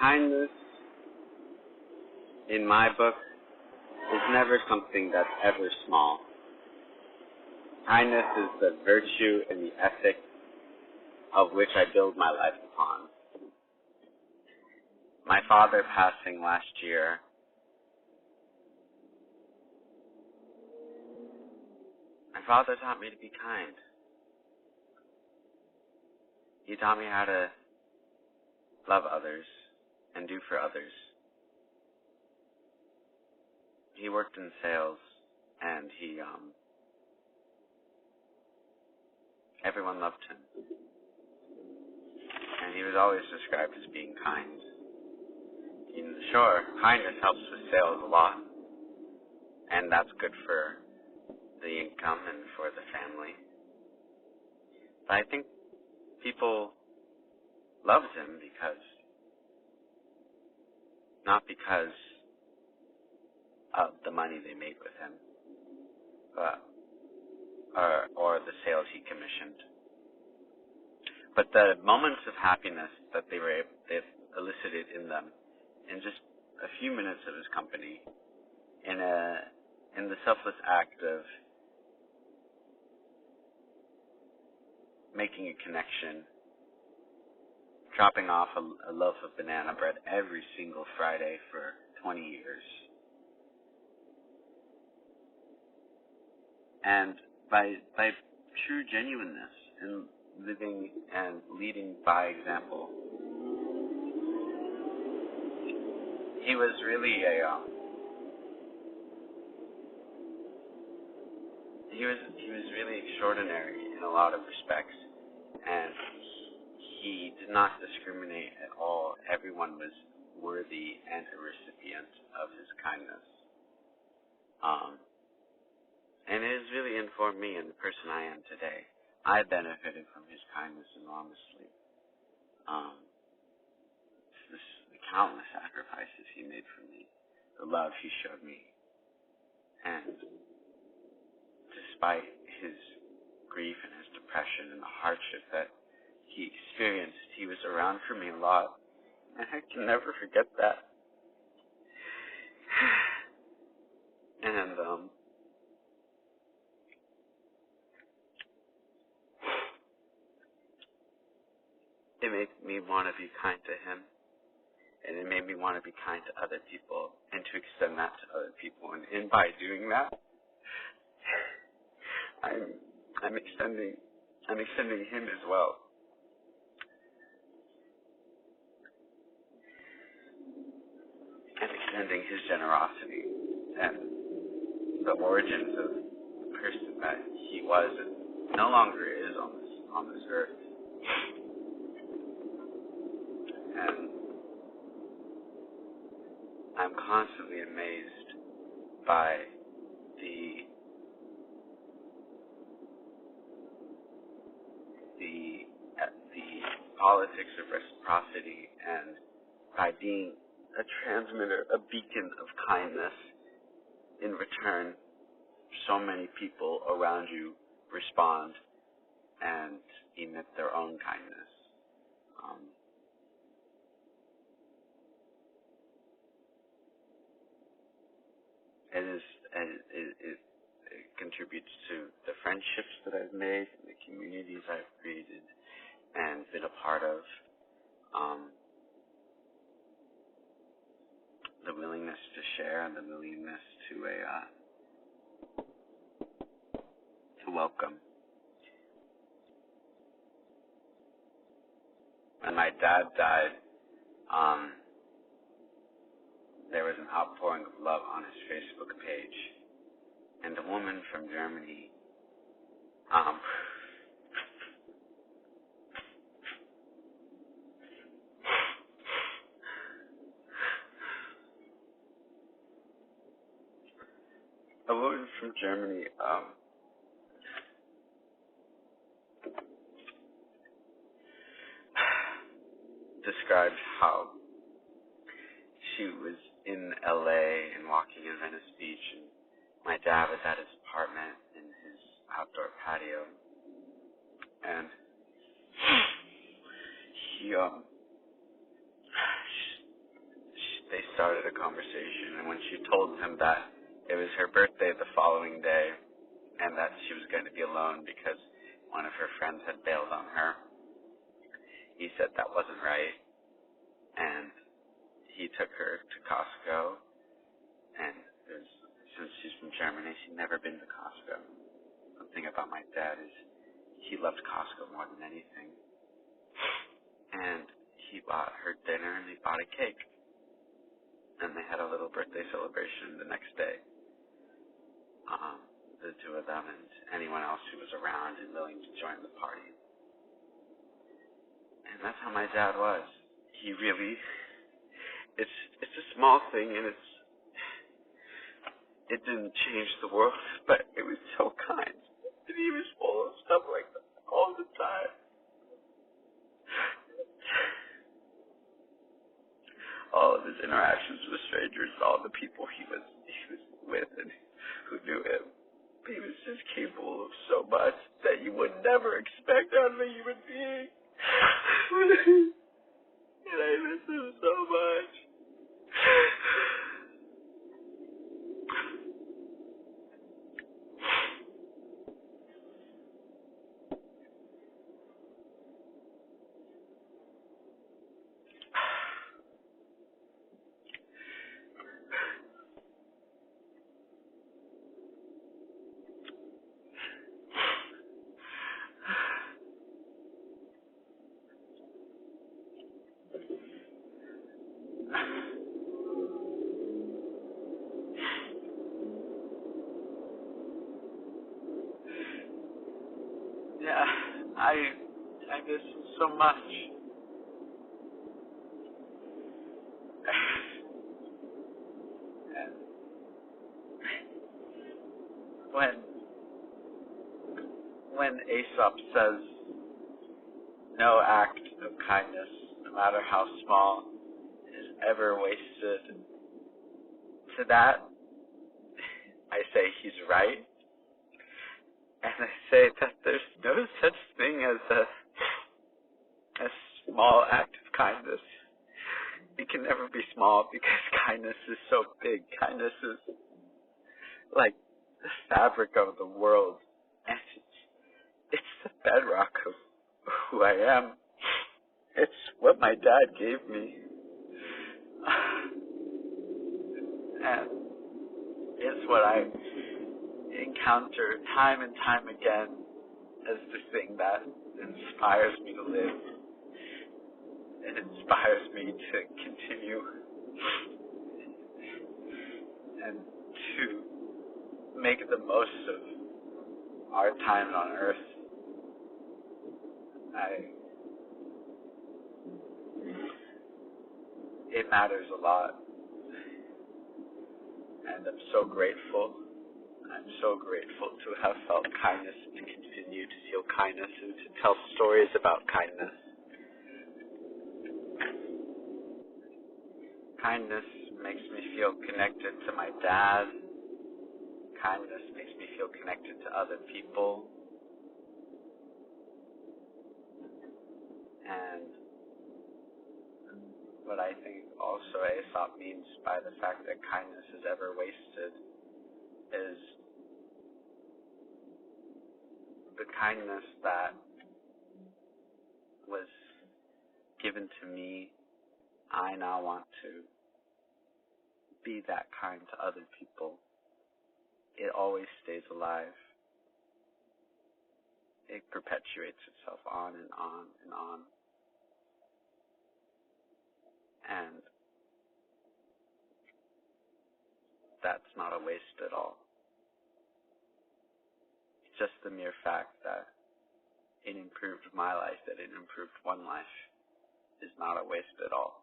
kindness, in my book, is never something that's ever small. Kindness is the virtue and the ethic of which I build my life upon. My father passing last year, my father taught me to be kind. He taught me how to love others and do for others. He worked in sales, and everyone loved him. And he was always described as being kind. Sure, kindness helps with sales a lot, and that's good for the income and for the family. But I think people loved him not because of the money they made with him, or the sales he commissioned. But the moments of happiness that they elicited in them, in just a few minutes of his company, in the selfless act of making a connection, dropping off a loaf of banana bread every single Friday for 20 years. And by true genuineness and living and leading by example, he was really he was really extraordinary in a lot of respects, and he did not discriminate at all. Everyone was worthy and a recipient of his kindness. And it has really informed me in the person I am today. I benefited from his kindness enormously. The countless sacrifices he made for me, the love he showed me. And despite his grief and his depression and the hardship that he experienced, he was around for me a lot. And I can never forget that. And, it made me want to be kind to him, and it made me want to be kind to other people and to extend that to other people. And by doing that, I'm extending him as well. I'm extending his generosity and the origins of the person that he was and no longer is on this earth. And I'm constantly amazed by the politics of reciprocity, and by being a transmitter, a beacon of kindness. In return, so many people around you respond and emit their own kindness. It contributes to the friendships that I've made, the communities I've created and been a part of, the willingness to share and the willingness to welcome. When my dad died, there was an outpouring of love on his Facebook page, and a woman from Germany described how she was in LA and walking in Venice Beach, and my dad was at his apartment in his outdoor patio, and started a conversation, and when she told him that it was her birthday the following day, and that she was going to be alone because one of her friends had bailed on her, he said that wasn't right, and he took her to Costco, and since she's from Germany, she'd never been to Costco. Something about my dad is he loved Costco more than anything. And he bought her dinner and he bought a cake. And they had a little birthday celebration the next day. The two of them and anyone else who was around and willing to join the party. And that's how my dad was. He really, it's a small thing, and it didn't change the world, but it was so kind. And he was full of stuff like that all the time. All of his interactions with strangers, all the people he was with and who knew him. He was just capable of so much that you would never expect out of a human being. And I miss him so much. Yeah, I miss him so much. And when Aesop says no act of kindness, no matter how small, is ever wasted, to that I say he's right. And I say that there's no such thing as a small act of kindness. It can never be small because kindness is so big. Kindness is like the fabric of the world. And it's the bedrock of who I am. It's what my dad gave me. And it's what I encounter time and time again as the thing that inspires me to live. It inspires me to continue and to make the most of our time on earth. It matters a lot, and I'm so grateful. I'm so grateful to have felt kindness and to continue to feel kindness and to tell stories about kindness. Kindness makes me feel connected to my dad. Kindness makes me feel connected to other people. And what I think also Aesop means by the fact that kindness is ever wasted is the kindness that was given to me. I now want to be that kind to other people. It always stays alive. It perpetuates itself on and on and on. And that's not a waste at all. Just the mere fact that it improved my life, that it improved one life, is not a waste at all.